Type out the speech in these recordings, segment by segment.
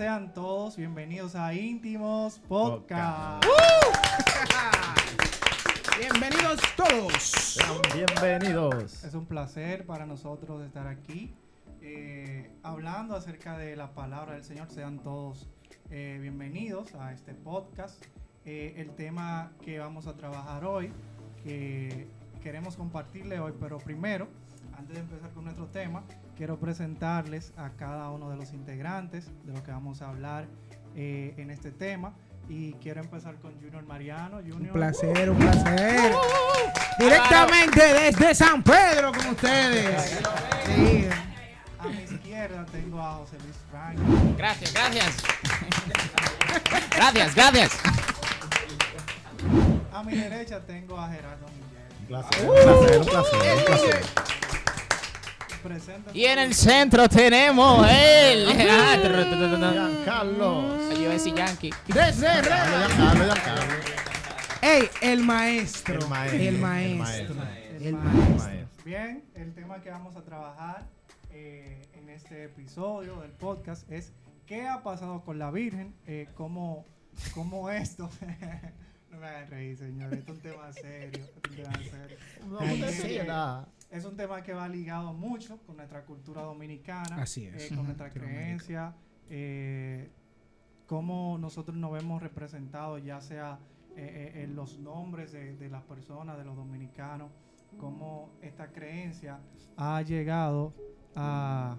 sean todos bienvenidos a Íntimos Podcast. Bienvenidos todos. Sean bienvenidos. Es un placer para nosotros estar aquí hablando acerca de la palabra del Señor. Sean todos bienvenidos a este podcast. El tema que vamos a trabajar hoy, que queremos compartirle hoy, pero primero, antes de empezar con nuestro tema, quiero presentarles a cada uno de los integrantes de lo que vamos a hablar en este tema. Y quiero empezar con Junior Mariano. Junior. Un placer. Directamente desde San Pedro con ustedes. Sí. A mi izquierda tengo a José Luis Frank. Gracias. A mi derecha tengo a Gerardo Miguel. Un placer. Preséntate. Y en el centro tenemos el Carlos. Yo iba a decir Yankee. Desde Carlos. Ey, el maestro. El maestro. Bien, el tema que vamos a trabajar en este episodio del podcast es ¿qué ha pasado con la Virgen? ¿Cómo esto? No me hagan reír, señores. Esto es un tema serio. Es un tema que va ligado mucho con nuestra cultura dominicana. Así es. Con nuestra creencia. Cómo nosotros nos vemos representados, ya sea en los nombres de las personas, de los dominicanos. Cómo esta creencia ha llegado a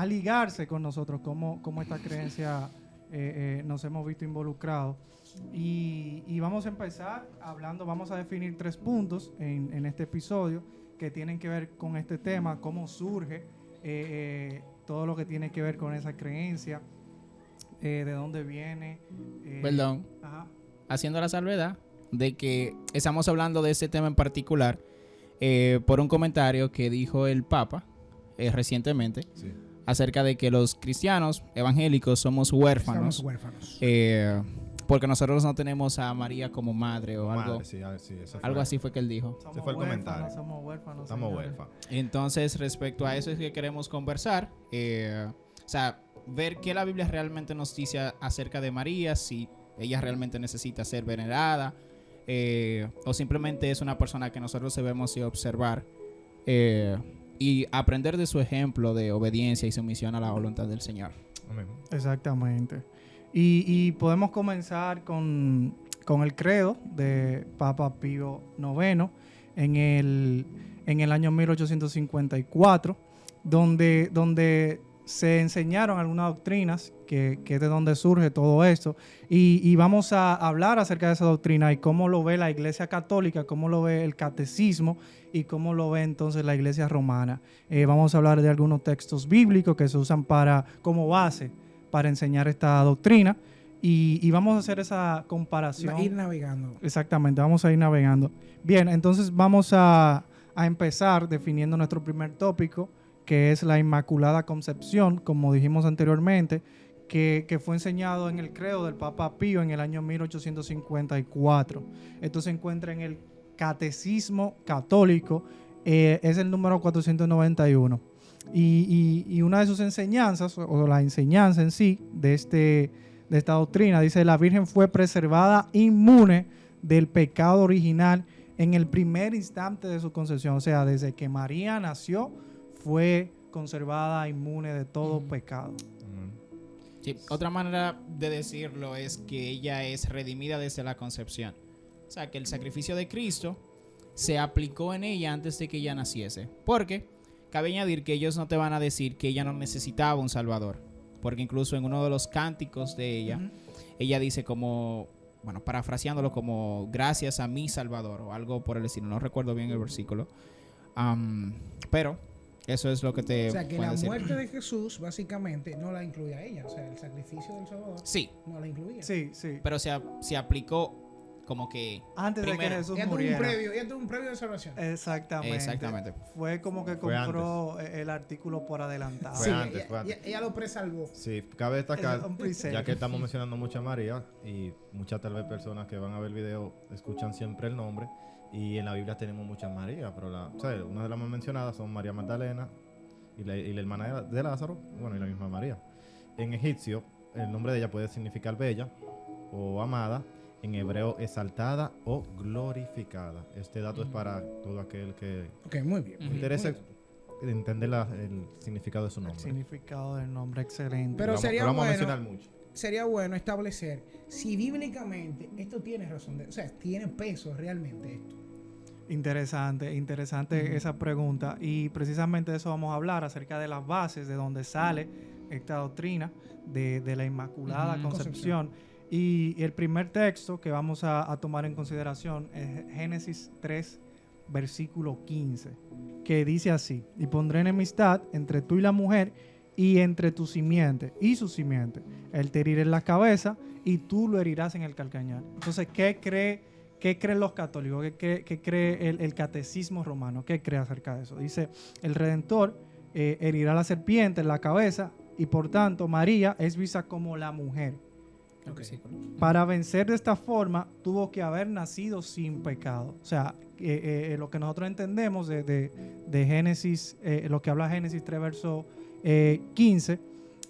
ligarse con nosotros. Cómo esta creencia nos hemos visto involucrados. Y vamos a empezar hablando, vamos a definir 3 puntos en este episodio que tienen que ver con este tema, cómo surge todo lo que tiene que ver con esa creencia, de dónde viene. Perdón. Ajá. Haciendo la salvedad de que estamos hablando de ese tema en particular por un comentario que dijo el Papa recientemente acerca de que los cristianos evangélicos somos huérfanos. Porque nosotros no tenemos a María como madre o algo. Algo así fue que él dijo. Somos fue el comentario. Somos huérfanos. Estamos señores. huérfanos. Entonces, respecto a eso es que queremos conversar. O sea, ver qué la Biblia realmente nos dice acerca de María, si ella realmente necesita ser venerada, o simplemente es una persona que nosotros debemos observar y aprender de su ejemplo de obediencia y sumisión a la voluntad del Señor. Amén. Exactamente. Y podemos comenzar con el credo de Papa Pío IX en el año 1854, donde se enseñaron algunas doctrinas que es de donde surge todo esto. Y vamos a hablar acerca de esa doctrina y cómo lo ve la Iglesia Católica, cómo lo ve el Catecismo y cómo lo ve entonces la Iglesia Romana. Vamos a hablar de algunos textos bíblicos que se usan como base para enseñar esta doctrina y vamos a hacer esa comparación. Ir navegando. Exactamente, vamos a ir navegando. Bien, entonces vamos a empezar definiendo nuestro primer tópico, que es la Inmaculada Concepción, como dijimos anteriormente, que fue enseñado en el credo del Papa Pío en el año 1854. Esto se encuentra en el Catecismo Católico, es el número 491. Y una de sus enseñanzas, o la enseñanza en sí de esta doctrina, dice: la Virgen fue preservada inmune del pecado original en el primer instante de su concepción. O sea, desde que María nació, fue conservada inmune de todo pecado. Sí, otra manera de decirlo es que ella es redimida desde la concepción. O sea, que el sacrificio de Cristo se aplicó en ella antes de que ella naciese. Porque cabe añadir que ellos no te van a decir que ella no necesitaba un Salvador. Porque incluso en uno de los cánticos de ella, ella dice como, bueno, parafraseándolo como gracias a mi Salvador o algo por el estilo. No recuerdo bien el versículo. Pero eso es lo que te O sea, que puede la decir. muerte de Jesús básicamente no la incluía a ella. O sea, el sacrificio del Salvador Sí, no la incluía. Sí. pero se aplicó como que Antes de primero. que Jesús Ella tuvo muriera. ella tuvo un previo de salvación. Exactamente. Fue como que Fue compró el artículo por adelantado. Fue antes. Ella lo presalvó. Sí, cabe destacar, Es un preset. ya que estamos mencionando mucho a María y muchas tal vez personas que van a ver el video escuchan siempre el nombre, y en la Biblia tenemos muchas Marías, pero una de las más mencionadas son María Magdalena y la hermana de Lázaro, bueno, y la misma María. En egipcio el nombre de ella puede significar bella o amada, en hebreo exaltada o glorificada. Este dato es para todo aquel que Ok, muy bien. Ujú. muy interese bien. entender el significado de su El nombre. significado del nombre, excelente. Pero sería Lo vamos a bueno- mencionar mucho. Sería bueno establecer si bíblicamente esto tiene razón de, o sea, tiene peso realmente esto. Interesante esa pregunta. Y precisamente de eso vamos a hablar, acerca de las bases de donde sale esta doctrina de la Inmaculada Ujú. Concepción. Y el primer texto que vamos a tomar en consideración es Génesis 3, versículo 15, que dice así: y pondré enemistad entre tú y la mujer, y entre tu simiente y su simiente. Él te herirá en la cabeza y tú lo herirás en el calcañar. Entonces, ¿qué creen los católicos? ¿Qué cree el catecismo romano? ¿Qué cree acerca de eso? Dice, el Redentor herirá a la serpiente en la cabeza, y por tanto María es vista como la mujer. El versículo. Para vencer de esta forma, tuvo que haber nacido sin pecado. O sea, lo que nosotros entendemos de Génesis, lo que habla Génesis 3, verso 15,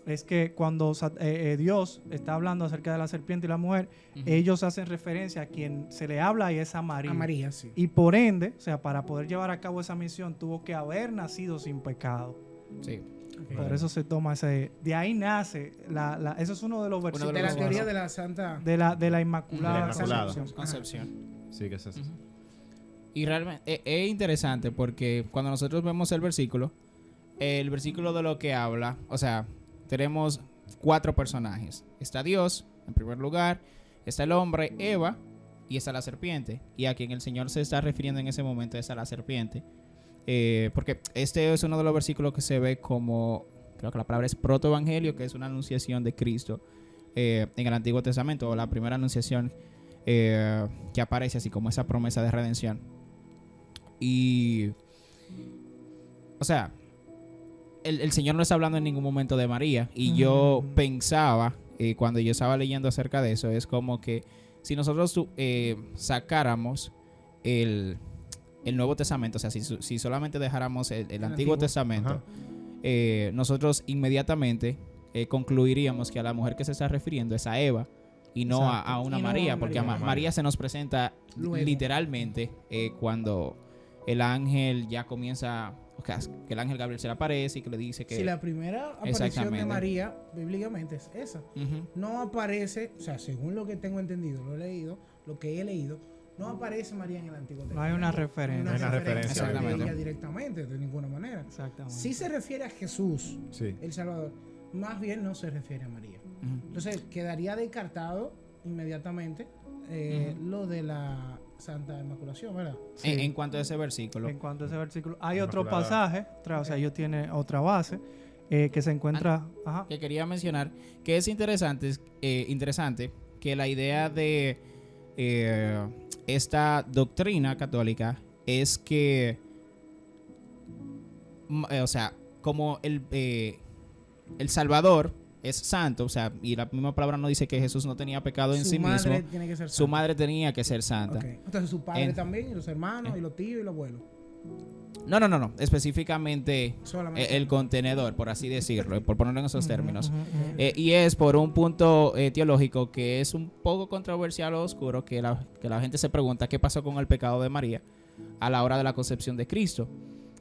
es que cuando Dios está hablando acerca de la serpiente y la mujer, Ujú. ellos hacen referencia a quien se le habla, y es a María. A María, sí. Y por ende, o sea, para poder llevar a cabo esa misión, tuvo que haber nacido sin pecado. Sí. Ok. Por eso se toma ese... De ahí nace, eso es uno de los Uno de versículos De la los teoría de la Santa. de la Inmaculada De la Inmaculada. Concepción. Concepción. Sí, que es eso. Ujú. Y realmente es interesante porque cuando nosotros vemos el versículo de lo que habla, o sea, tenemos 4 personajes. Está Dios, en primer lugar, está el hombre, Eva, y está la serpiente. Y a quien el Señor se está refiriendo en ese momento es a la serpiente. Porque este es uno de los versículos que se ve como, creo que la palabra es protoevangelio, que es una anunciación de Cristo en el Antiguo Testamento, o la primera anunciación que aparece así como esa promesa de redención. Y, o sea, el Señor no está hablando en ningún momento de María. Y yo pensaba, cuando yo estaba leyendo acerca de eso, es como que si nosotros sacáramos el Nuevo Testamento, o sea, si solamente dejáramos el Antiguo Testamento, nosotros inmediatamente concluiríamos que a la mujer que se está refiriendo es a Eva y no Exacto. a una Y no a María, María. porque a María. María se nos presenta Luego. literalmente cuando el ángel ya comienza, o sea, que el ángel Gabriel se le aparece y que le dice que... Si la primera aparición de Exactamente. María bíblicamente es esa. Ujú. No aparece, o sea, según lo que tengo entendido, lo he leído, lo que he leído, no aparece María en el Antiguo Testamento. No hay una referencia. No hay No hay una referencia de bíblica. ella directamente, de ninguna manera. Exactamente. Si se refiere a Jesús, Sí. el Salvador, más bien no se refiere a María. Ujú. Entonces quedaría descartado inmediatamente lo de la Santa Inmaculación, ¿verdad? Sí. En cuanto a ese versículo. En cuanto a ese versículo, hay otro Inmaculada. pasaje, o sea, ellos tienen otra base que se encuentra. Ajá. Que quería mencionar que es interesante que la idea de esta doctrina católica es que, o sea, como el Salvador es santo, o sea, y la misma palabra nos dice que Jesús no tenía pecado en Su sí madre mismo, tiene que ser su santa. madre tenía que ser santa. Ok. Entonces su padre En- también, y los hermanos, y los tíos, y los abuelos. No, específicamente Solamente. el contenedor, por así decirlo, por ponerlo en esos términos. Ujú, ujú. Y es por un punto teológico que es un poco controversial o oscuro, que la gente se pregunta qué pasó con el pecado de María a la hora de la concepción de Cristo.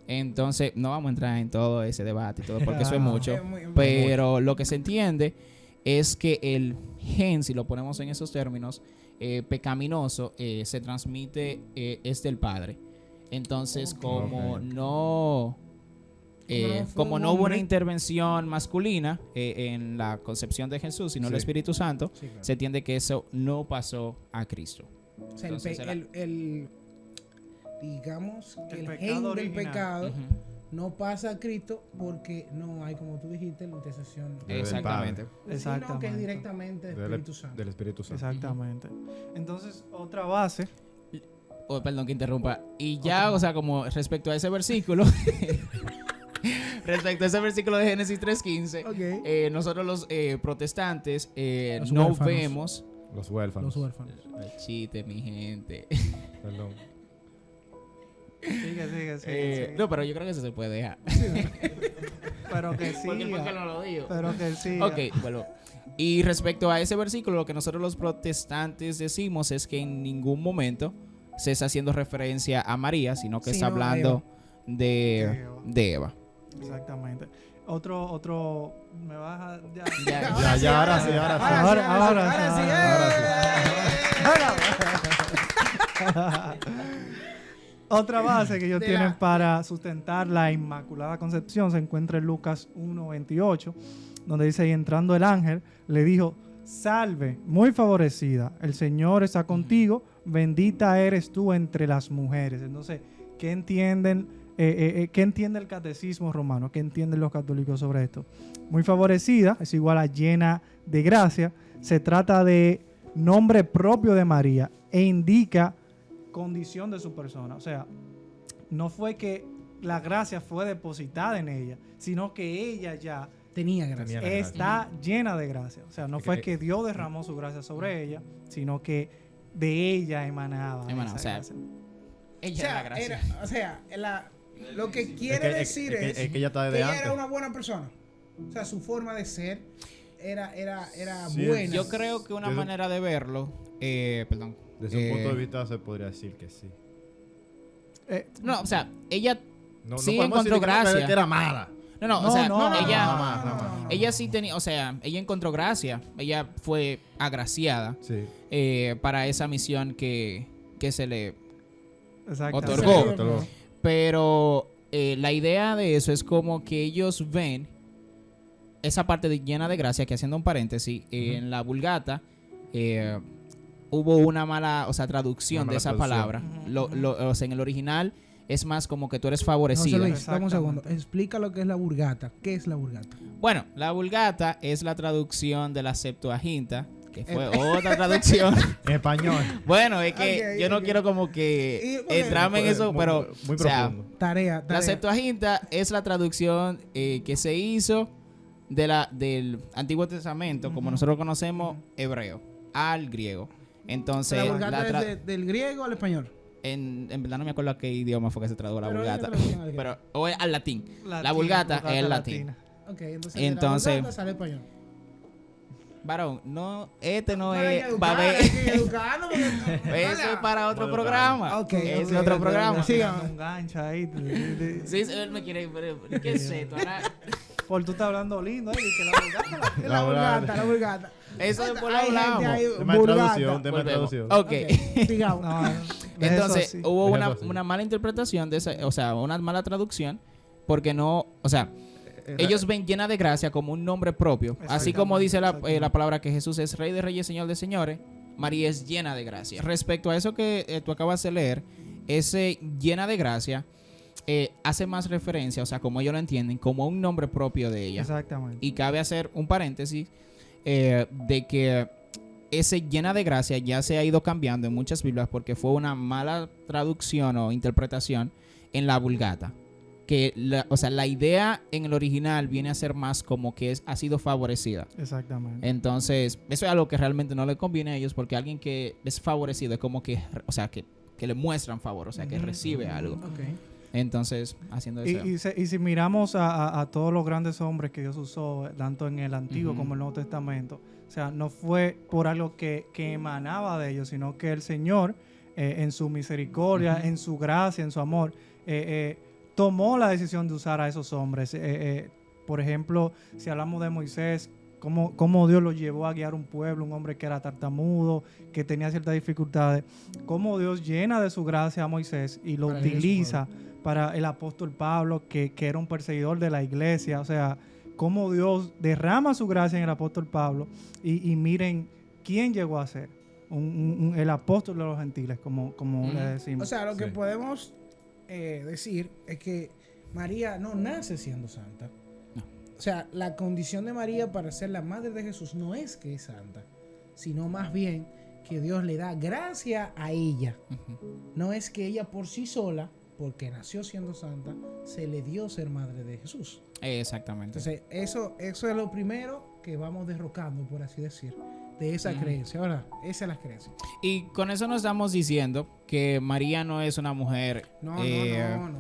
Entonces, no vamos a entrar en todo ese debate y todo, porque eso es mucho. Es muy- Pero lo que se entiende es que el gen, si lo ponemos en esos términos, pecaminoso, se transmite es del Padre. Entonces, Ok. como Ok. no... fue como un no hubo una hombre. intervención masculina en la concepción de Jesús, sino el Sí. Espíritu Santo, Sí, claro. se entiende que eso no pasó a Cristo. O sea, Entonces, digamos que El el pecado gen del original. pecado Ujú. no pasa a Cristo porque no hay, como tú dijiste, la intercesión. Del Exactamente. Padre, Sino que es Exactamente. directamente del Espíritu Santo. del Espíritu Santo. Exactamente. Entonces, otra base. Oh, perdón que interrumpa. Y ya, o sea, como respecto a ese versículo, respecto a ese versículo de Génesis 3.15, Ok. nosotros los protestantes Los no huérfanos. vemos... Los huérfanos. Los huérfanos. El chiste, mi gente. Perdón. Sigue. No, pero yo creo que eso se puede dejar. Pero que sí. Porque fue que no lo digo. Pero que sí. Ok, bueno. Y respecto a ese versículo, lo que nosotros los protestantes decimos es que en ningún momento se está haciendo referencia a María, sino que está Sino a hablando de Eva. Exactamente. Otro, me vas a... Ya. Ahora sí. Otra base que ellos De tienen la- para sustentar la Inmaculada Concepción se encuentra en Lucas 1:28, donde dice, y entrando el ángel, le dijo, salve, muy favorecida, el Señor está contigo, bendita eres tú entre las mujeres. Entonces, ¿qué entienden? ¿Qué entiende el catecismo romano? ¿Qué entienden los católicos sobre esto? Muy favorecida es igual a llena de gracia. Se trata de nombre propio de María e indica condición de su persona. O sea, no fue que la gracia fue depositada en ella, sino que ella ya Tenía gracia. Tenía la está llena de gracia. O sea, no fue que Dios derramó su gracia sobre ella, sino que de ella emanaba esa O sea, gracia. ella es la gracia. Lo que quiere decir es que ella está que desde ella antes. era una buena persona. O sea, su forma de ser era Sí, buena. Yo creo que una Desde- manera de verlo, perdón. Desde un punto de vista se podría decir que sí. No, o sea, ella No, Sí, podemos encontró decir gracia. que era mala. No, o No, sea, no, ella, no. ella sí tenía, o sea, ella encontró gracia, ella fue agraciada Sí. para esa misión que se le... Exactamente. Otorgó. Pero la idea de eso es como que ellos ven esa parte llena de gracia, que haciendo un paréntesis, en la Vulgata hubo una mala, o sea, traducción Una de mala esa traducción. palabra. O sea, en el original es más como que tú eres José favorecida. Luis, dame un segundo. Exactamente. Explica lo que es la Vulgata. ¿Qué es la Vulgata? Bueno, la Vulgata es la traducción de la Septuaginta, que fue otra traducción. En español. Bueno, es que Ok, yo no ok. quiero como que Y, bueno, entrarme en eso, Muy- pero muy o sea, profundo. Tarea. la Septuaginta es la traducción que se hizo del Antiguo Testamento, como nosotros conocemos, hebreo, al griego. Entonces, La Vulgata la tra- es del griego al español. en verdad no me acuerdo a qué idioma fue que se tradujo la Pero hay una Vulgata, traducción al griego. pero o es al latín. La Latín, Vulgata es el latín. latina. Ok, entonces, Entonces- de la Vulgata sale español. Varón, no, este no Para es educar, va a ver. hay que educarnos porque- Eso es para otro Bueno, programa. Ok, Ese es ok, otro ok, programa. ok. Siga. Un gancho ahí. Sí, él me quiere. ¿Qué es esto? Ahora, Por tú estás hablando lindo, que la vulgata, La La Vulgata, la Vulgata. eso después lo Hay gente hablamos. ahí, Tema de Vulgata. traducción, tema de Volvemos. traducción. Ok. Sigamos. No, Entonces, eso sí. hubo Déjalo así. una mala interpretación de esa, o sea, una mala traducción, porque no, o sea, ellos ven llena de gracia como un nombre propio. Así como dice la palabra que Jesús es Rey de Reyes, Señor de Señores, María es llena de gracia. Respecto a eso que tú acabas de leer, ese llena de gracia hace más referencia, o sea, como ellos lo entienden, como un nombre propio de ella. Exactamente. Y cabe hacer un paréntesis de que ese llena de gracia ya se ha ido cambiando en muchas Biblias porque fue una mala traducción o interpretación en la Vulgata. Que o sea, la idea en el original viene a ser más como que ha sido favorecida. Exactamente. Entonces, eso es algo que realmente no le conviene a ellos porque alguien que es favorecido es como que, o sea, que le muestran favor, o sea, que recibe algo. Ok. Entonces, haciendo eso. Y si miramos a todos los grandes hombres que Dios usó, tanto en el Antiguo como en el Nuevo Testamento, o sea, no fue por algo que emanaba de ellos, sino que el Señor, en su misericordia, en su gracia, en su amor, tomó la decisión de usar a esos hombres. Por ejemplo, si hablamos de Moisés, cómo Dios lo llevó a guiar un pueblo, un hombre que era tartamudo, que tenía ciertas dificultades, cómo Dios llena de su gracia a Moisés y lo Para guiar a su utiliza para el apóstol Pablo, que era un perseguidor de la iglesia. O sea, cómo Dios derrama su gracia en el apóstol Pablo y miren quién llegó a ser el apóstol de los gentiles, como le decimos. O sea, lo que Sí. podemos decir es que María no nace siendo santa. No. O sea, la condición de María para ser la madre de Jesús no es que es santa, sino más bien que Dios le da gracia a ella. No es que ella por sí sola, porque nació siendo santa, se le dio ser madre de Jesús. Exactamente. Entonces, eso es lo primero que vamos derrocando, por así decir, de esa creencia. Ahora, esa es la creencia. Y con eso no estamos diciendo que María no es una mujer No, eh, no.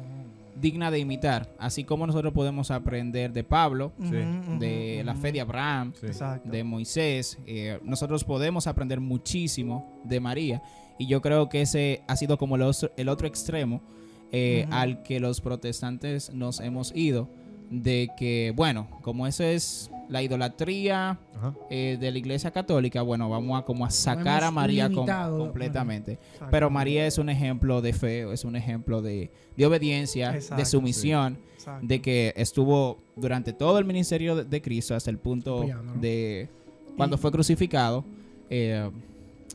digna de imitar. Así como nosotros podemos aprender de Pablo, Ujú, Sí. ujú, de la ujú. fe de Abraham, Sí. Exacto. de Moisés, nosotros podemos aprender muchísimo de María. Y yo creo que ese ha sido como el otro extremo Ujú. al que los protestantes nos hemos ido. De que, bueno, como eso es la idolatría Ajá. de la iglesia católica, bueno, vamos a como a sacar a hemos María limitado, completamente. Exacto. Pero María es un ejemplo de fe, es un ejemplo de obediencia, Exacto, de sumisión, Exacto. de que estuvo durante todo el ministerio de Cristo hasta el punto Apoyándolo. de cuando Y- fue crucificado,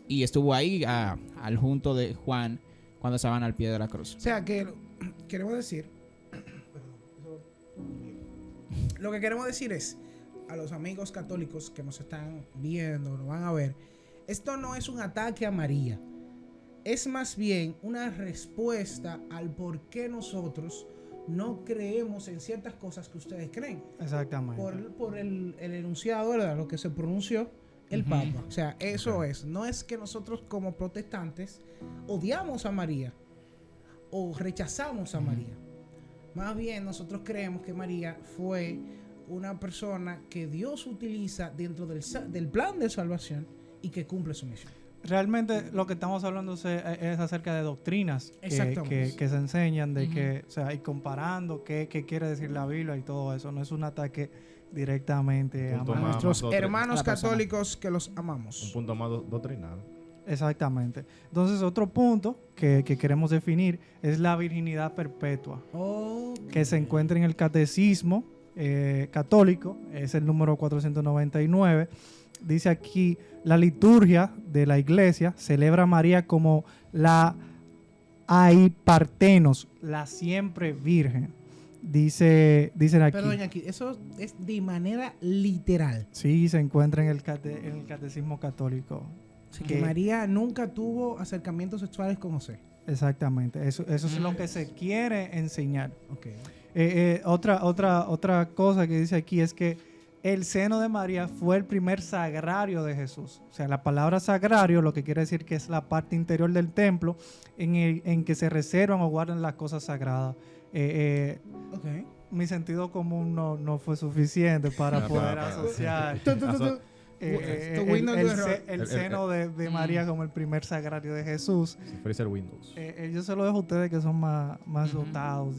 y estuvo ahí al junto de Juan cuando estaban al pie de la cruz. O sea, que queremos decir, lo que queremos decir es, a los amigos católicos que nos están viendo, nos van a ver, esto no es un ataque a María, es más bien una respuesta al por qué nosotros no creemos en ciertas cosas que ustedes creen. Exactamente. Por el enunciado, ¿verdad? Lo que se pronunció el Ujú. Papa. O sea, eso Ok. es. No es que nosotros como protestantes odiamos a María o rechazamos a María. Más bien nosotros creemos que María fue una persona que Dios utiliza dentro del plan de salvación y que cumple su misión. Realmente lo que estamos hablando es acerca de doctrinas Exactamente. que se enseñan, de Ujú. que, o sea, y comparando qué quiere decir la Biblia y todo eso. No es un ataque directamente Un a punto A más- María. nuestros doctrina. hermanos La persona. católicos que los Un amamos. punto más doctrinal. Exactamente. Entonces, otro punto que queremos definir es la virginidad perpetua, que se encuentra en el Catecismo Católico, es el número 499. Dice aquí, la liturgia de la iglesia celebra a María como la Aipartenos, la siempre virgen. Dicen aquí. Pero doña Kitty, eso es de manera literal. Sí, se encuentra en en el Catecismo Católico. Así Que- que María nunca tuvo acercamientos sexuales con José. Exactamente, eso es lo que se quiere enseñar. Ok. Otra cosa que dice aquí es que el seno de María fue el primer sagrario de Jesús. O sea, la palabra sagrario lo que quiere decir que es la parte interior del templo en que se reservan o guardan las cosas sagradas. Ok. Mi sentido común no fue suficiente para Ya, poder para. asociar Tu Windows tu error. el seno de María como el primer sagrario de Jesús. Si fuese el Windows. Yo se lo dejo a ustedes que son más Ujú. dotados.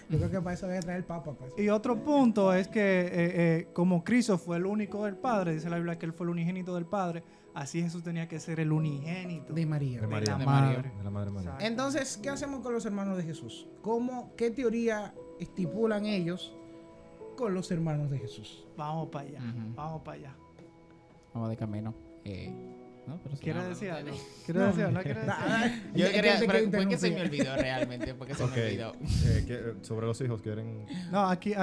Yo creo que para eso voy a traer el Papa. Pues. Y otro punto es que como Cristo fue el único del Padre, dice la Biblia que él fue el unigénito del Padre, así Jesús tenía que ser el unigénito De María. De María. la De madre. María. De la Madre María. Exacto. Entonces, ¿qué hacemos con los hermanos de Jesús? ¿Qué teoría estipulan ellos con los hermanos de Jesús? Vamos para allá, Ujú. vamos para allá. Vamos de camino. No, pero sí, ¿Quieres no, decir no, algo? no. ¿Quieres decir algo? ¿No quieres decir algo? Yo Es quería, que te pero quiero fue que se me interrumpir. olvidó realmente, porque se Ok. me olvidó. Sobre los hijos quieren. No, aquí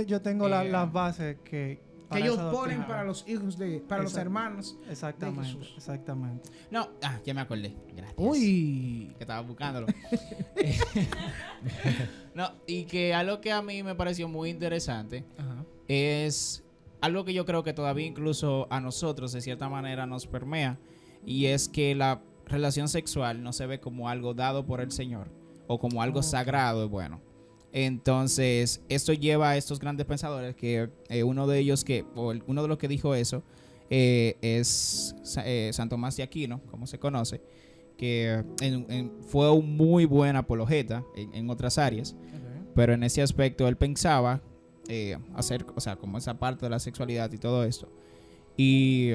yo tengo Eh, las bases que para Que ellos esa ponen doctrina. para los hijos para los Exacto. hermanos. Exactamente, de Jesús. exactamente. No, ya me acordé. Gracias. Uy. Que estaba buscándolo. No, y que algo que a mí me pareció muy interesante Ajá. es algo que yo creo que todavía incluso a nosotros de cierta manera nos permea, y es que la relación sexual no se ve como algo dado por el Señor o como algo Ok. sagrado y bueno. Entonces, esto lleva a estos grandes pensadores que uno de ellos uno de los que dijo eso es San Tomás de Aquino, como se conoce, que fue un muy buen apologeta en otras áreas, pero en ese aspecto él pensaba hacer, o sea, como esa parte de la sexualidad y todo esto. Y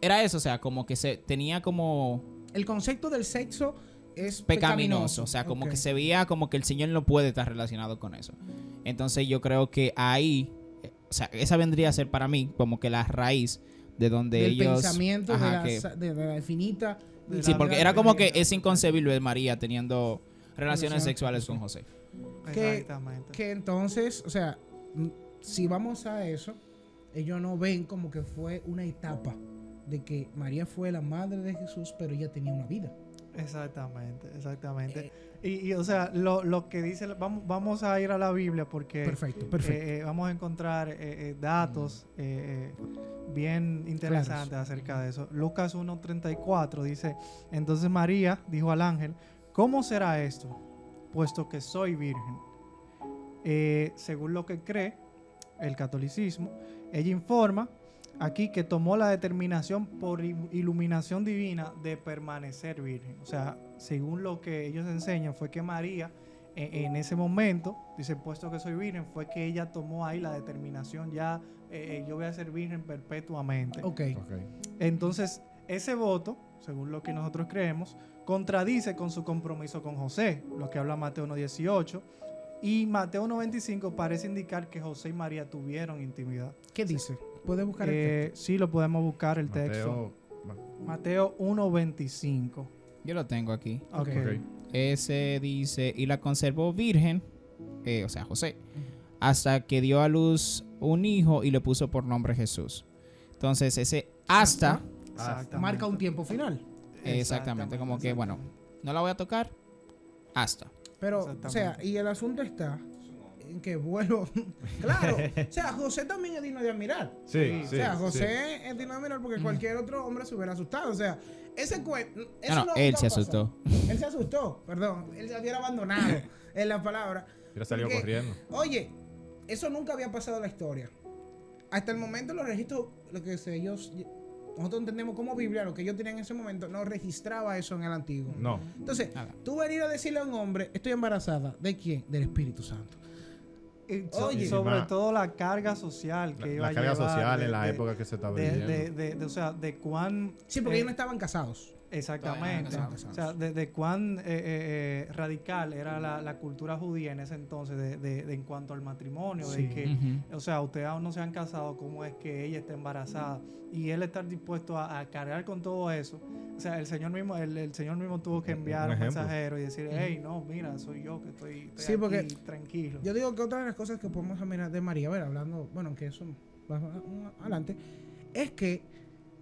era eso, o sea, como que se tenía como El concepto del sexo es pecaminoso, o sea, como Ok. que se veía como que el Señor no puede estar relacionado con eso. Entonces yo creo que ahí, o sea, esa vendría a ser para mí como que la raíz de donde del ellos... pensamiento ajá, de la infinita. De sí, la porque vida era como que infinita. es inconcebible María teniendo relaciones Relaciones sexuales con con José. Que- Exactamente. Que entonces, o sea, si vamos a eso, ellos no ven como que fue una etapa de que María fue la madre de Jesús, pero ella tenía una vida. Exactamente. Y o sea, lo que dice, vamos a ir a la Biblia porque Perfecto. vamos a encontrar datos bien interesantes Claros. acerca de eso. Lucas 1:34 dice, entonces María dijo al ángel, ¿cómo será esto? puesto que soy virgen. Según lo que cree el catolicismo, ella informa aquí que tomó la determinación por iluminación divina de permanecer virgen. O sea, según lo que ellos enseñan, fue que María, en ese momento, dice, puesto que soy virgen, fue que ella tomó ahí la determinación, ya yo voy a ser virgen perpetuamente. Ok. Entonces, ese voto, según lo que nosotros creemos, contradice con su compromiso con José, lo que habla Mateo 1:18, y Mateo 1:25 parece indicar que José y María tuvieron intimidad. ¿Qué dice? ¿Puedes buscar el texto? Sí, lo podemos buscar el texto. Mateo 1:25. Yo lo tengo aquí. Ok. Ese dice, y la conservó virgen, o sea, José, hasta que dio a luz un hijo y le puso por nombre Jesús. Entonces, ese hasta, Exactamente. Marca un tiempo final. exactamente, como que, bueno, no la voy a tocar, hasta. Pero, o sea, y el asunto está en que vuelvo. Claro, o sea, José también es digno de admirar. Sí, O sea, José es digno de admirar porque cualquier otro hombre se hubiera asustado. O sea, ese cuento. No, él se asustó. Él se asustó, perdón. Él se había abandonado en la palabra. Hubiera salido Porque, corriendo. Oye, eso nunca había pasado en la historia. Hasta el momento los registros, lo que sé, nosotros entendemos como Biblia, lo que ellos tenían en ese momento, no registraba eso en el antiguo. No. Entonces, Nada. tú venir a decirle a un hombre, estoy embarazada, ¿de quién? Del Espíritu Santo. Oye, sobre más- todo la carga social que iba La a carga llevar social en la época que se estaba viviendo. o sea, de cuán Sí, porque ellos no estaban casados. exactamente, Todavía no estaban o sea, de cuán radical era la cultura judía en ese entonces de en cuanto al matrimonio, Sí. de que, o sea, ustedes aún no se han casado, ¿cómo es que ella está embarazada? Y él estar dispuesto a cargar con todo eso. O sea, el Señor mismo, el Señor mismo tuvo que enviar un ejemplo. mensajero y decir, hey, no, mira, soy yo que estoy Sí, aquí, porque tranquilo. Yo digo que otra de las cosas que podemos mirar de María, a ver, hablando, bueno, que eso más adelante, es que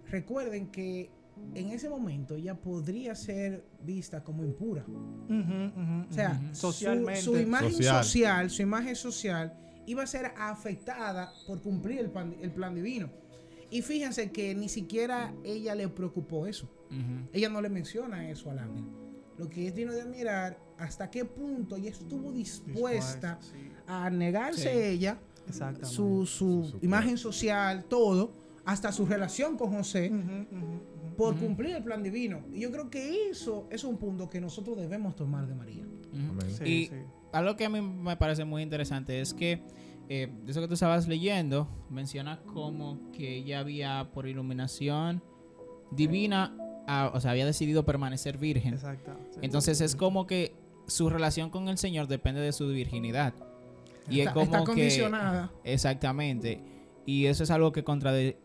recuerden que en ese momento ella podría ser vista como impura. O sea, socialmente. su imagen Social. su imagen social iba a ser afectada por cumplir el plan divino. Y fíjense que ni siquiera ella le preocupó eso. Ella no le menciona eso al ángel. Lo que es digno de admirar, hasta qué punto ella estuvo dispuesta sí. a negarse Sí. ella, Exactamente. su imagen social, todo, hasta su relación con José, por cumplir el plan divino. Y yo creo que eso es un punto que nosotros debemos tomar de María. Amén. Sí, Y sí. algo que a mí me parece muy interesante es que de eso que tú estabas leyendo, menciona como que ella había por iluminación divina, o sea, había decidido permanecer virgen. Exacto. Sí. Entonces es como que su relación con el Señor depende de su virginidad. Y es como está que condicionada. exactamente. Y eso es algo que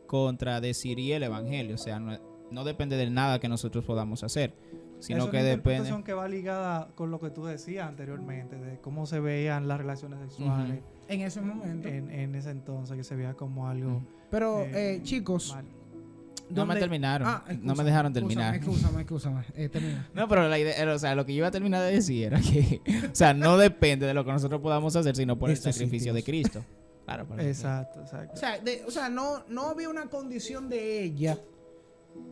contradeciría el evangelio, o sea, no depende de nada que nosotros podamos hacer, sino es que una depende. interpretación que va ligada con lo que tú decías anteriormente, de cómo se veían las relaciones sexuales En ese momento. en ese entonces, que se veía como algo Pero, eh, chicos, mal. No me ¿dónde- terminaron. No me excúsame, dejaron terminar. Excúsame. Termina. No, pero la idea, o sea, lo que yo iba a terminar de decir era que, o sea, no depende de lo que nosotros podamos hacer, sino por el Estos sacrificio de sitios. Cristo. Claro, por Exacto. O sea, no había una condición de ella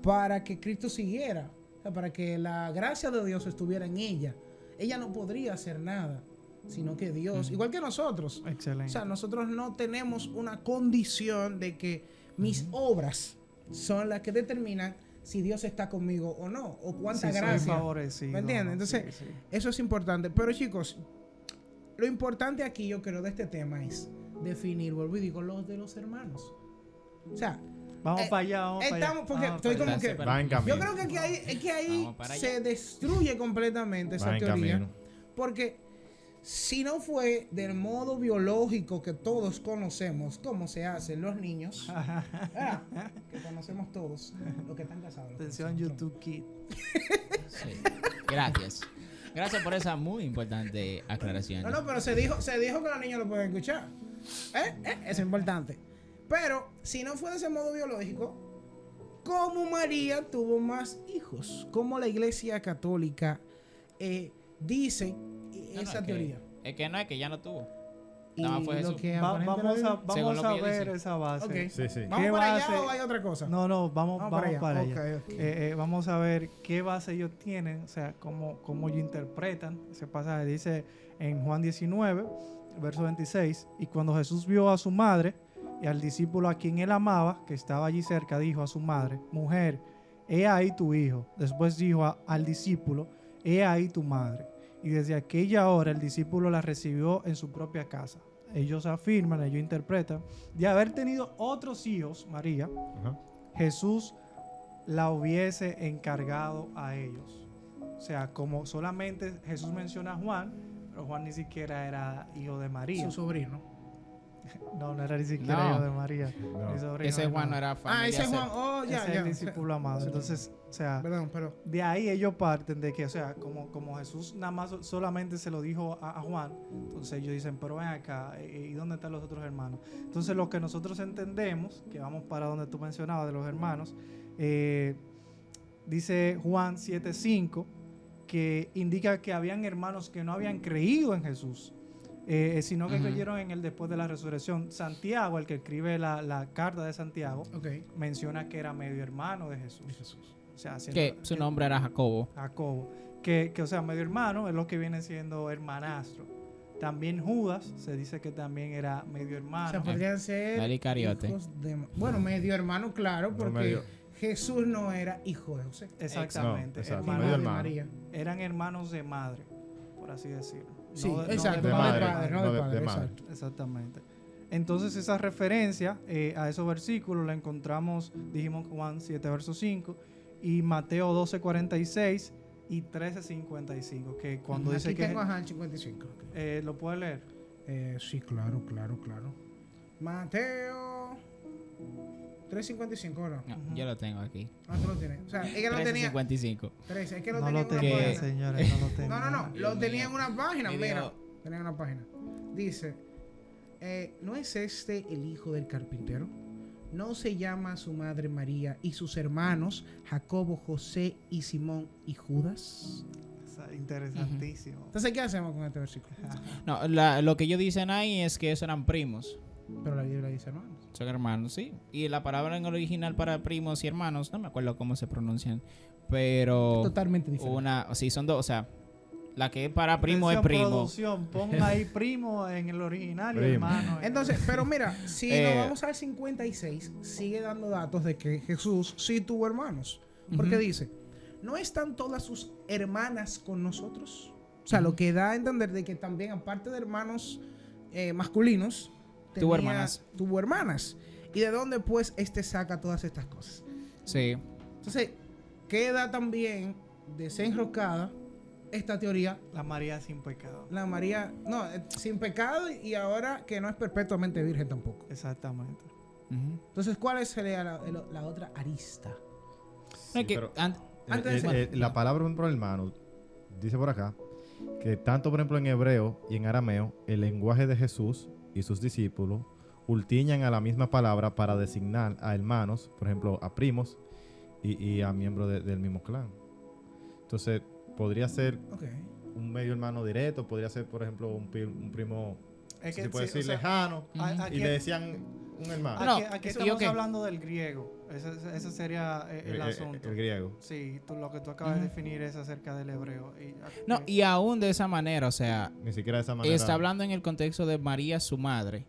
para que Cristo siguiera. O sea, para que la gracia de Dios estuviera en ella. Ella no podría hacer nada, sino que Dios, igual que nosotros. Excelente. O sea, nosotros no tenemos una condición de que mis obras son las que determinan si Dios está conmigo o no, o cuánta Sí, soy gracia. favorecido, ¿Me entiendes? ¿no? Entonces, Sí. eso es importante. Pero chicos, lo importante aquí, yo creo, de este tema es definir, vuelvo y digo, los de los hermanos. O sea, Vamos para allá, vamos para allá. estamos, porque Vamos estoy para como allá. que... Va en camino. Yo creo que aquí Vamos para allá. se destruye completamente esa Va en teoría. camino. Porque si no fue del modo biológico que todos conocemos, como se hacen los niños, ¿verdad? Que conocemos todos, los que están casados. los que Atención, conocemos. YouTube Kid. Sí. Gracias. Gracias por esa muy importante aclaración. No, pero se dijo que los niños lo pueden escuchar. Eso es importante. Pero si no fue de ese modo biológico, ¿cómo María tuvo más hijos? ¿Cómo la Iglesia Católica dice No, esa es teoría? Es que no, es que ya no tuvo. Y Nada más fue lo Jesús. que vamos aparentemente- a, Según vamos lo a que ella ver dice. esa base. Ok. Sí, sí. ¿Vamos ¿Qué para allá base? o hay otra cosa? No, vamos para allá. Ok, ok. Vamos a ver qué base ellos tienen, o sea, cómo ellos interpretan ese pasaje. Dice en Juan 19, verso 26, y cuando Jesús vio a su madre y al discípulo a quien él amaba, que estaba allí cerca, dijo a su madre, mujer, he ahí tu hijo. Después dijo al discípulo, he ahí tu madre. Y desde aquella hora el discípulo la recibió en su propia casa. Ellos afirman, ellos interpretan, de haber tenido otros hijos, María, Ajá. Jesús la hubiese encargado a ellos. O sea, como solamente Jesús menciona a Juan, pero Juan ni siquiera era hijo de María. Su sobrino. No era ni siquiera No. hijo de María. No. Ni sobrino Ese de Juan no nada. era familia. Ese es Juan. Oh, Ese ya, es ya. el discípulo amado. Entonces, o sea, Perdón, pero. de ahí ellos parten de que, o sea, como Jesús nada más solamente se lo dijo a Juan, entonces ellos dicen, pero ven acá, ¿y dónde están los otros hermanos? Entonces lo que nosotros entendemos, que vamos para donde tú mencionabas de los hermanos, dice Juan 7:5, que indica que habían hermanos que no habían creído en Jesús, sino que Ujú. creyeron en él después de la resurrección. Santiago, el que escribe la carta de Santiago, Ok. menciona que era medio hermano de Jesús. O sea, Que su nombre era Jacobo. Jacobo. Que, o sea, medio hermano es lo que viene siendo hermanastro. También Judas se dice que también era medio O hermano. sea, podrían ser. El Iscariote. hijos bueno, medio hermano, claro, No, porque medio. Jesús no era hijo de José. Exactamente. No, exacto, hermanos medio de hermano. María. Eran hermanos de madre, por así decirlo. Sí, No exacto. de No madre, de padre, no no de de padre, madre. exacto. Exactamente. Entonces esa referencia a esos versículos la encontramos, dijimos Juan 7, verso 5, y Mateo 12, 46 y 13, 55, que cuando Aquí dice que... tengo ajá, el 55. Ok. ¿Lo puede leer? Sí, claro. Mateo 3.55, ¿no? No, yo lo tengo aquí. Ah, tú lo tienes. O sea, es que lo tenía. 13:55. 13, es que lo No tenía lo en una tenía, página. señores, no lo tenía. No. Lo Dios tenía mío. en una página, Mi mira. Dios. Tenía en una página. Dice: ¿no es este el hijo del carpintero? ¿No se llama su madre María y sus hermanos Jacobo, José y Simón y Judas? Interesantísimo. Entonces, ¿qué hacemos con este versículo? No, lo que ellos dicen ahí es que esos eran primos. Pero la Biblia dice hermanos. Son hermanos, sí. Y la palabra en el original para primos y hermanos, no me acuerdo cómo se pronuncian. Pero Totalmente diferente. sí, son dos. O sea, la que es para primo es Atención, primo. producción, pon ahí primo en el original y Primo. hermano. Entonces, pero mira, si Eh, nos vamos al 56, sigue dando datos de que Jesús sí tuvo hermanos. Porque Ujú. dice, ¿no están todas sus hermanas con nosotros? O sea, lo que da a entender de que también, aparte de hermanos masculinos, Tuvo hermanas. Tuvo hermanas. ¿Y de dónde, pues, saca todas estas cosas? Sí. Entonces, queda también desenrocada esta teoría. La María sin pecado. La María, no, sin pecado y ahora que no es perpetuamente virgen tampoco. Exactamente. Ujú. Entonces, ¿cuál sería la otra arista? No, es que pero- Antes de La palabra, por ejemplo, hermano, dice por acá que tanto, por ejemplo, en hebreo y en arameo, el lenguaje de Jesús y sus discípulos ultiñan a la misma palabra para designar a hermanos, por ejemplo, a primos y a miembros del mismo clan. Entonces, podría ser Ok. un medio hermano directo, podría ser, por ejemplo, un primo, Es si que se puede sí, o decir, sea, lejano, Aquí, y le decían un hermano. Ah, no, aquí eso estamos yo qué. hablando del griego. Ese sería el asunto. El griego. Sí, lo que tú acabas de Ujú. definir es acerca del hebreo. No, y aún de esa manera, o sea, Ni siquiera de esa manera. está hablando en el contexto de María, su madre,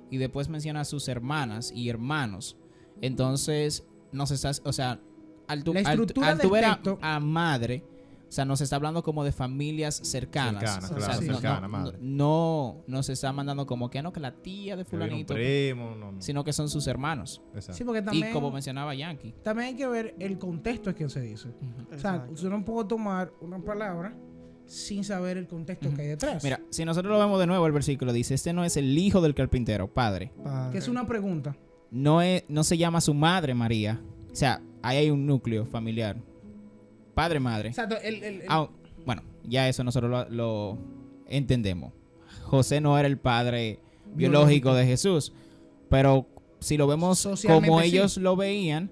y después menciona a sus hermanas y hermanos. Entonces, nos estás, o sea, al tu, La al- estructura al tu del ver texto- a madre, o sea, nos está hablando como de familias cercanas. Cercanas, O claro, sea, cercana, madre. no nos está mandando como que no, que la tía de Que viene un fulanito, primo, no. sino que son sus hermanos. Exacto. Sí, porque también, Y como mencionaba Yankee. también hay que ver el contexto en que se dice. Ujú. O sea, Exacto. yo no puedo tomar una palabra sin saber el contexto Ujú. que hay detrás. Mira, si nosotros lo vemos de nuevo, el versículo dice, este no es el hijo del carpintero, padre. Padre. que es una pregunta. No se llama su madre María. O sea, ahí hay un núcleo familiar. Padre, madre. Exacto, Bueno, ya eso nosotros lo entendemos. José no era el padre biológico de Jesús. Pero si lo vemos Socialmente como sí. ellos lo veían,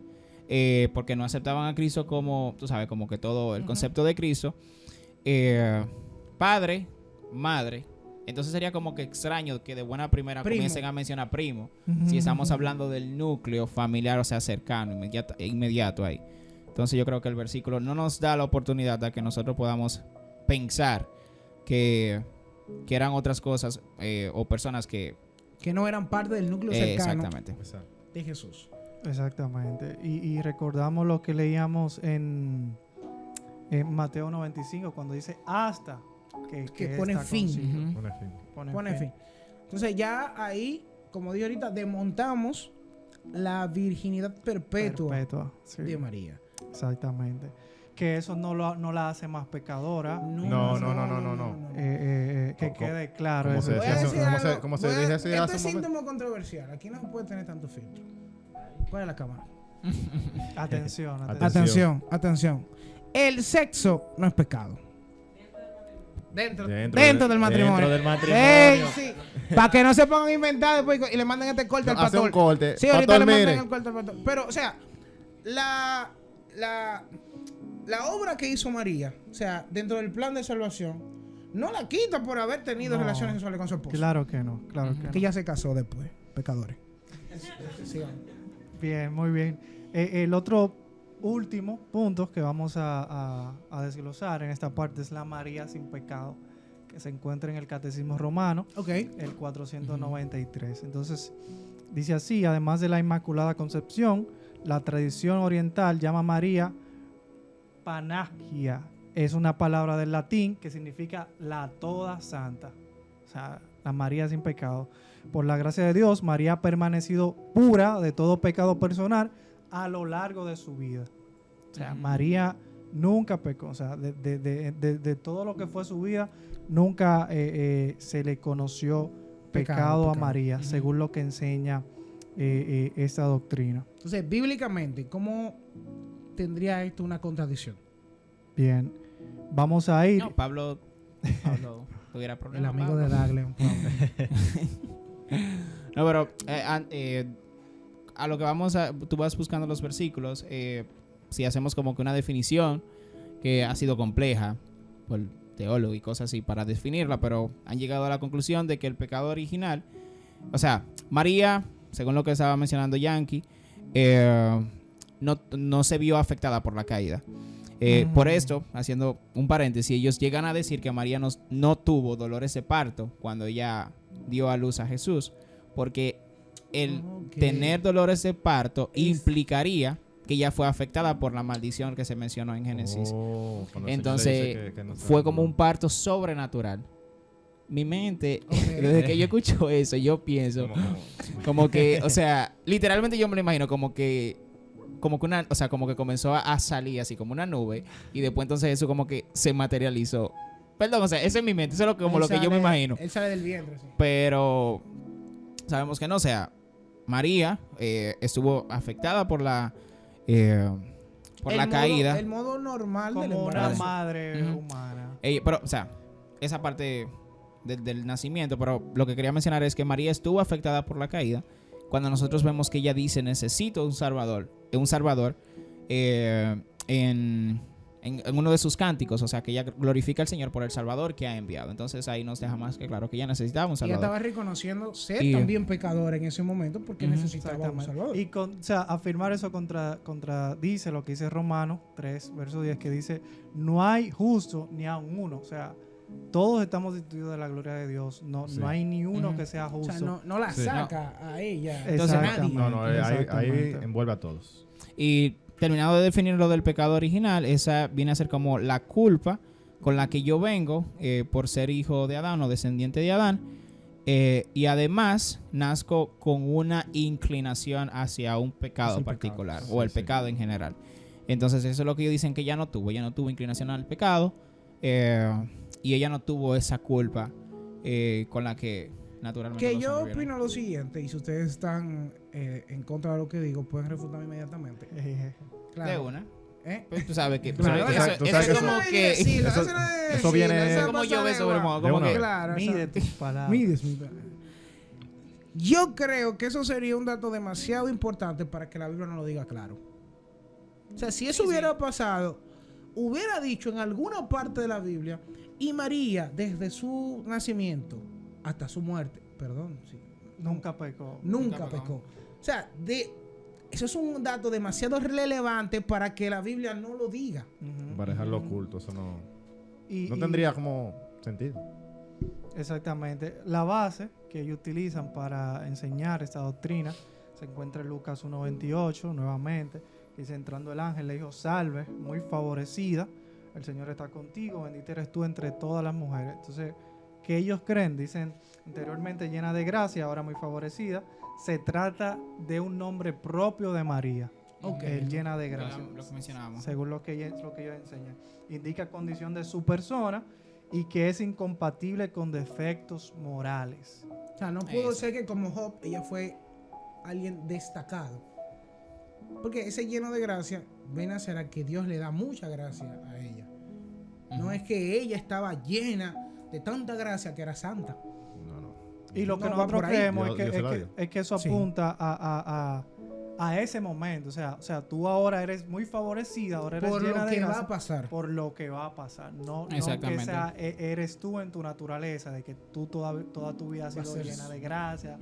porque no aceptaban a Cristo como, tú sabes, como que todo el Ujú. concepto de Cristo. Padre, madre, Entonces sería como que extraño que de buena primera Primo. comiencen a mencionar primo. Ujú, Si estamos ujú. hablando del núcleo familiar, o sea, cercano, inmediato ahí. Entonces yo creo que el versículo no nos da la oportunidad de que nosotros podamos pensar que eran otras cosas o personas que... Que no eran parte del núcleo cercano exactamente. Exacto. de Jesús. Exactamente. Y recordamos lo que leíamos en Mateo 95, cuando dice hasta que pone esta fin. consiga. Ujú. Pone fin. Pone fin. Entonces ya ahí, como dije ahorita, desmontamos la virginidad perpetua Perpetua, sí, de María. exactamente. Que eso no la hace más pecadora. No. Que Co- quede claro. como eso. se Voy a decía decir como algo. se- como se Voy a- dije hace este un es momento. síntoma controversial. Aquí no se puede tener tanto filtro. ¿Cuál es la cámara? Atención, Atención. Atención. El sexo no es pecado. Dentro del matrimonio. Dentro del matrimonio. ¡Ey, sí! Para que no se pongan a inventar después y le manden este corte al Hace pastor. un corte. Sí, ahorita Pastor, le mandan mire. el corte al pastor. Pero, o sea, la obra que hizo María, o sea, dentro del plan de salvación, no la quita por haber tenido No. relaciones sexuales con su esposo. Claro que no, claro que Que no. ya se casó después, pecadores. Sigamos. Bien, muy bien. El otro último punto que vamos a desglosar en esta parte es la María sin pecado, que se encuentra en el Catecismo Romano, Ok. el 493. Entonces, dice así: además de la Inmaculada Concepción, la tradición oriental llama a María Panagia. Es una palabra del latín que significa la toda santa. O sea, la María sin pecado. Por la gracia de Dios, María ha permanecido pura de todo pecado personal a lo largo de su vida. O sea, Ujú. María nunca pecó. O sea, de todo lo que fue su vida, nunca se le conoció pecado a pecado. María, Ujú. según lo que enseña esta doctrina. Entonces, bíblicamente, ¿cómo tendría esto una contradicción? Bien, vamos a ir. No, Pablo tuviera El problemas. amigo de Dagle. No, pero a lo que vamos a... Tú vas buscando los versículos. Si hacemos como que una definición que ha sido compleja por teólogos y cosas así para definirla, pero han llegado a la conclusión de que el pecado original... O sea, María, según lo que estaba mencionando Yankee, no se vio afectada por la caída. Por esto, haciendo un paréntesis, ellos llegan a decir que María no tuvo dolores de parto cuando ella dio a luz a Jesús, porque el Ok. tener dolores de parto Es- implicaría que ella fue afectada por la maldición que se mencionó en Génesis. Oh, cuando el Señor Entonces, dice que no se fue como va. un parto sobrenatural. Mi mente, Ok. desde que yo escucho eso, yo pienso como que, o sea, literalmente yo me lo imagino como que una, o sea, como que comenzó a salir así como una nube y después entonces eso como que se materializó. Perdón, o sea, eso es mi mente, eso es como Él lo que yo me sale- imagino. Él sale del vientre, sí. Pero sabemos que no, o sea, María estuvo afectada por la caída. El modo normal del Como una embarazo. madre Ujú. humana. Pero, o sea, esa parte del nacimiento, pero lo que quería mencionar es que María estuvo afectada por la caída. Cuando nosotros vemos que ella dice, necesito un salvador en uno de sus cánticos, o sea, que ella glorifica al Señor por el Salvador que ha enviado. Entonces ahí nos deja más que claro que ella necesitaba un Ella Salvador. estaba reconociendo ser Y- también pecadora en ese momento porque Ujú, necesitaba un Exactamente. salvador. Y o sea, afirmar eso contradice lo que dice Romanos 3, verso 10, que dice: no hay justo ni aun uno. O sea, todos estamos destituidos de la gloria de Dios. No, Sí. no hay ni uno Ujú. que sea O justo. sea, no la Sí. saca a ella. Entonces, Exactamente. No, ahí Exactamente. envuelve a todos. Y terminado de definir lo del pecado original, esa viene a ser como la culpa con la que yo vengo por ser hijo de Adán o descendiente de Adán. Y además nazco con una inclinación hacia un pecado Hacia el particular pecado. o el Sí, sí. pecado en general. Entonces eso es lo que ellos dicen que ella no tuvo. Ella no tuvo inclinación al pecado y ella no tuvo esa culpa con la que naturalmente Que los yo hombres vienen. opino lo siguiente, y si ustedes están en contra de lo que digo, pueden refutarme inmediatamente. De Claro. una. ¿Eh? Pues tú sabes que, Claro, eso- tú eso sabes es que como Eso que no es decirlo, eso- eso no es eso decirlo, viene- eso como pasa yo de sobre guau. modo, como una que vez. Claro, Mide exacto. tus palabras. Mides mi palabra. Yo creo que eso sería un dato demasiado importante para que la Biblia no lo diga claro. O sea, si eso hubiera pasado, hubiera dicho en alguna parte de la Biblia, y María, desde su nacimiento, hasta su muerte. Perdón, sí. Nunca pecó. Nunca pecó. pecó. O sea, eso es un dato demasiado relevante para que la Biblia no lo diga. Ujú. Para dejarlo oculto, eso no Y- tendría como sentido. Exactamente. La base que ellos utilizan para enseñar esta doctrina se encuentra en Lucas 1.28, nuevamente. Dice, entrando el ángel, le dijo, salve, muy favorecida, el Señor está contigo, bendita eres tú entre todas las mujeres. Entonces, ¿qué ellos creen? Dicen, anteriormente llena de gracia, ahora muy favorecida. Se trata de un nombre propio de María, Ok. el llena de gracia. Lo que mencionábamos. Según lo que ellos enseñan. Indica condición de su persona y que es incompatible con defectos morales. O sea, no pudo Eso. ser que como Job ella fue alguien destacado. Porque ese lleno de gracia viene a ser a que Dios le da mucha gracia a ella. No es que ella estaba llena de tanta gracia que era santa. No. Y lo que No, va nosotros por ahí. creemos Dios- es, Dios se la que, dio. es que eso Sí. apunta a ese momento. O sea, tú ahora eres muy favorecida, ahora eres Por llena lo de que va gracia. a pasar. Por lo que va a pasar. No que Exactamente. eres tú en tu naturaleza, de que tú toda tu vida has Va a sido ser- llena de gracia,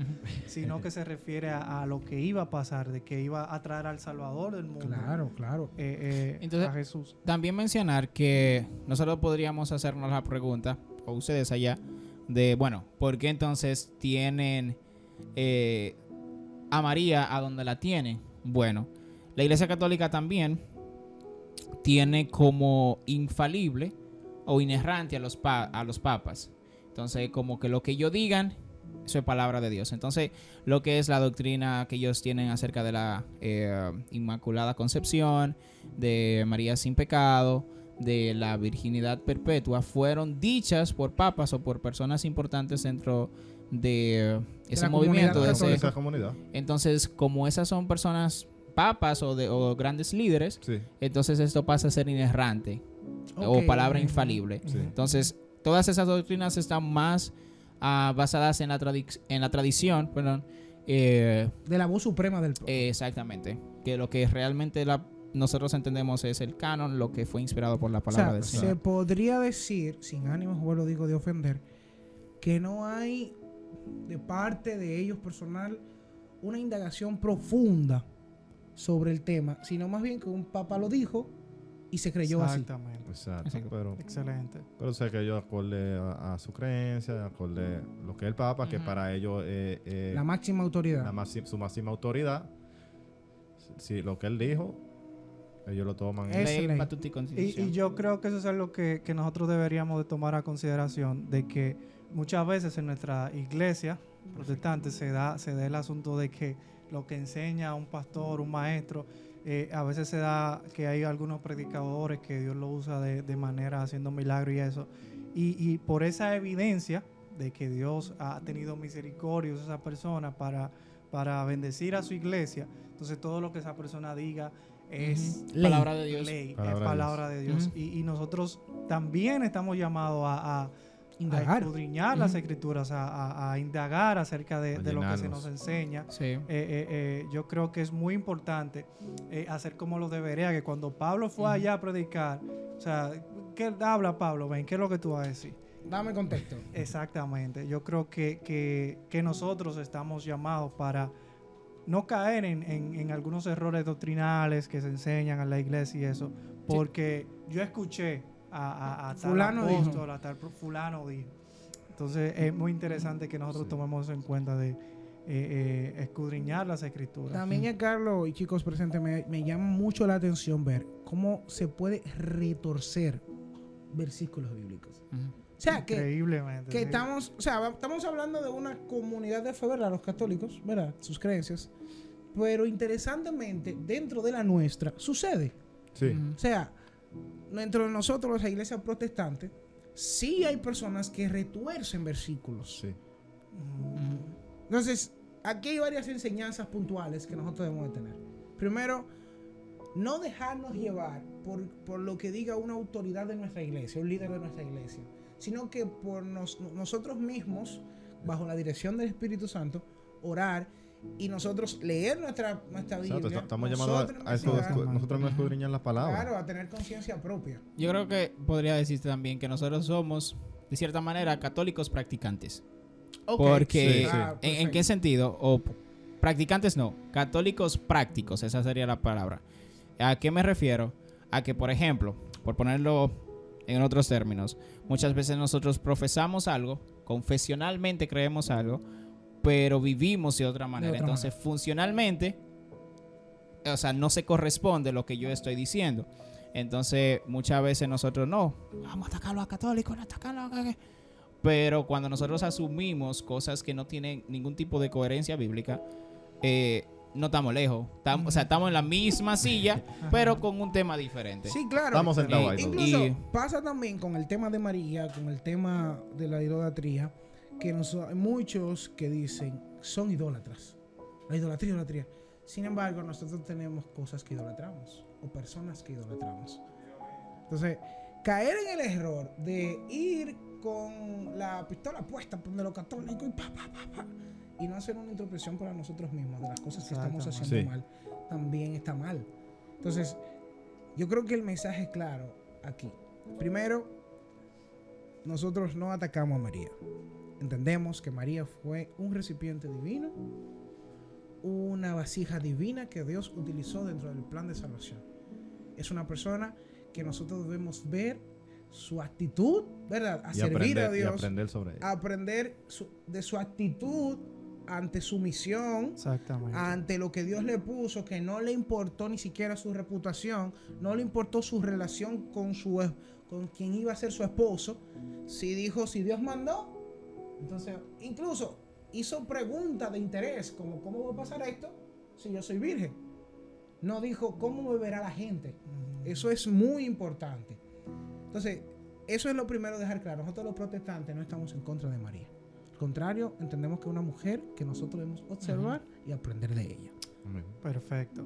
sino que se refiere a lo que iba a pasar, de que iba a traer al Salvador del mundo. Claro, claro. Entonces- a Jesús. También mencionar que nosotros podríamos hacernos la pregunta, o ustedes allá, de, bueno, ¿por qué entonces tienen a María a donde la tienen? Bueno, la Iglesia Católica también tiene como infalible o inerrante a los papas. Entonces, como que lo que ellos digan, eso es palabra de Dios. Entonces, lo que es la doctrina que ellos tienen acerca de la Inmaculada Concepción, de María sin pecado, de la virginidad perpetua, fueron dichas por papas o por personas importantes dentro de ese la movimiento. comunidad De Esa, ese- esa comunidad. Entonces, como esas son personas papas o grandes líderes, Sí. entonces esto pasa a ser inerrante o Ok. palabra infalible. Sí. Entonces, todas esas doctrinas están más basadas en la tradición, perdón, De la voz suprema del pueblo. exactamente, que lo que realmente nosotros entendemos es el canon, lo que fue inspirado por la O palabra sea, del se Señor. podría decir, sin ánimo, lo digo, de ofender, que no hay de parte de ellos personal una indagación profunda sobre el tema, sino más bien que un papa lo dijo y se creyó así. Exactamente. Exacto. Exacto. Pero Excelente. sé que ellos acorde a su creencia, acorde lo que es el Papa, que Ujú. para ellos La máxima autoridad. su máxima autoridad. Si lo que él dijo, ellos lo toman. Es Ley, ley. Estatuto y Constitución. Y yo creo que eso es algo que nosotros deberíamos de tomar a consideración, de que muchas veces en nuestra iglesia protestante se da el asunto de que lo que enseña un pastor, un maestro, a veces se da que hay algunos predicadores que Dios lo usa de manera haciendo milagros y eso. Y por esa evidencia de que Dios ha tenido misericordia de esa persona para bendecir a su iglesia, entonces todo lo que esa persona diga es Ley. Palabra de Dios. ley, Palabra es de palabra de Dios. Ujú. Y nosotros también estamos llamados a Indagar. escudriñar las escrituras, a indagar acerca de A lo que se llenarnos. nos enseña. Sí. Yo creo que es muy importante hacer como lo debería, que cuando Pablo fue allá a predicar, o sea, ¿qué habla Pablo? Ven, ¿qué es lo que tú vas a decir? Dame contexto. Exactamente. Yo creo que nosotros estamos llamados para no caer en algunos errores doctrinales que se enseñan en la iglesia y eso, porque yo escuché a tal Fulano dijo. apóstol, a tal fulano dijo. Entonces es muy interesante que nosotros Sí. tomemos eso en cuenta de escudriñar las escrituras. También, Carlos y chicos presentes, me llama mucho la atención ver cómo se puede retorcer versículos bíblicos. Ujú. O sea, que Increíblemente. sí. estamos, o sea, estamos hablando de una comunidad de fe, ¿verdad? Los católicos, ¿verdad? Sus creencias. Pero interesantemente, dentro de la nuestra, sucede. Sí. Ujú. O sea, dentro de nosotros, la iglesia protestante, sí hay personas que retuercen versículos. Sí. Mm, Entonces, aquí hay varias enseñanzas puntuales que nosotros debemos de tener. Primero, no dejarnos llevar por lo que diga una autoridad de nuestra iglesia, un líder de nuestra iglesia, sino que por nosotros mismos, bajo la dirección del Espíritu Santo, orar y nosotros leer nuestra Biblia. Exacto, estamos llamados a eso, investigar, nosotros no escudriñar las palabras. claro, a tener conciencia propia. Yo creo que podría decirte también que nosotros somos, de cierta manera, católicos practicantes. Ok, Porque, sí. Ah, ¿en perfecto. qué sentido? O practicantes no, católicos prácticos, esa sería la palabra. ¿A qué me refiero? A que, por ejemplo, por ponerlo en otros términos, muchas veces nosotros profesamos algo, confesionalmente creemos algo, pero vivimos de otra manera. otra Entonces, funcionalmente, o sea, no se corresponde lo que yo estoy diciendo. Entonces, muchas veces nosotros no, vamos a atacar a los católicos, no atacarlos a los... Pero cuando nosotros asumimos cosas que no tienen ningún tipo de coherencia bíblica, no estamos lejos. O sea, estamos en la misma silla, pero con un tema diferente. Sí, claro. Estamos sentados ahí todos. Incluso Y- pasa también con el tema de María, con el tema de la idolatría, que hay muchos que dicen son idólatras. La idolatría. Sin embargo, nosotros tenemos cosas que idolatramos o personas que idolatramos. Entonces, caer en el error de ir con la pistola puesta de los católicos y no hacer una introspección para nosotros mismos de las cosas que estamos haciendo Sí. mal, también está mal. Entonces, yo creo que el mensaje es claro aquí. Primero, nosotros no atacamos a María. Entendemos que María fue un recipiente divino, una vasija divina que Dios utilizó dentro del plan de salvación. Es una persona que nosotros debemos ver su actitud, ¿verdad? A Y servir a aprender, y Dios, aprender sobre ella. aprender de su actitud ante su misión, Exactamente. ante lo que Dios le puso, que no le importó ni siquiera su reputación, no le importó su relación con quien iba a ser su esposo. Si dijo, si Dios mandó, entonces incluso hizo preguntas de interés, como ¿cómo va a pasar esto si yo soy virgen? No dijo, ¿cómo me verá la gente? Eso es muy importante. Entonces, eso es lo primero de dejar claro. Nosotros los protestantes no estamos en contra de María. Al contrario, entendemos que es una mujer que nosotros debemos observar y aprender de ella. Amén. Perfecto.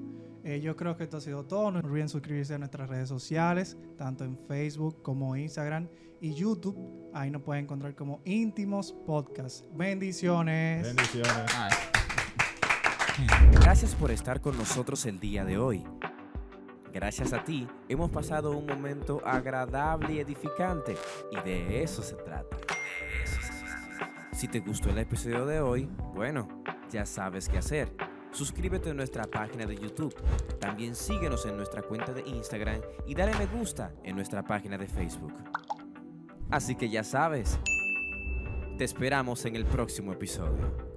Yo creo que esto ha sido todo. No olviden suscribirse a nuestras redes sociales, tanto en Facebook como Instagram y YouTube. Ahí nos pueden encontrar como Íntimos Podcast. Bendiciones. Bendiciones. Ay. Gracias por estar con nosotros el día de hoy. Gracias a ti, hemos pasado un momento agradable y edificante, y de eso se trata. Si te gustó el episodio de hoy, bueno, ya sabes qué hacer. Suscríbete a nuestra página de YouTube. También síguenos en nuestra cuenta de Instagram y dale me gusta en nuestra página de Facebook. Así que ya sabes, te esperamos en el próximo episodio.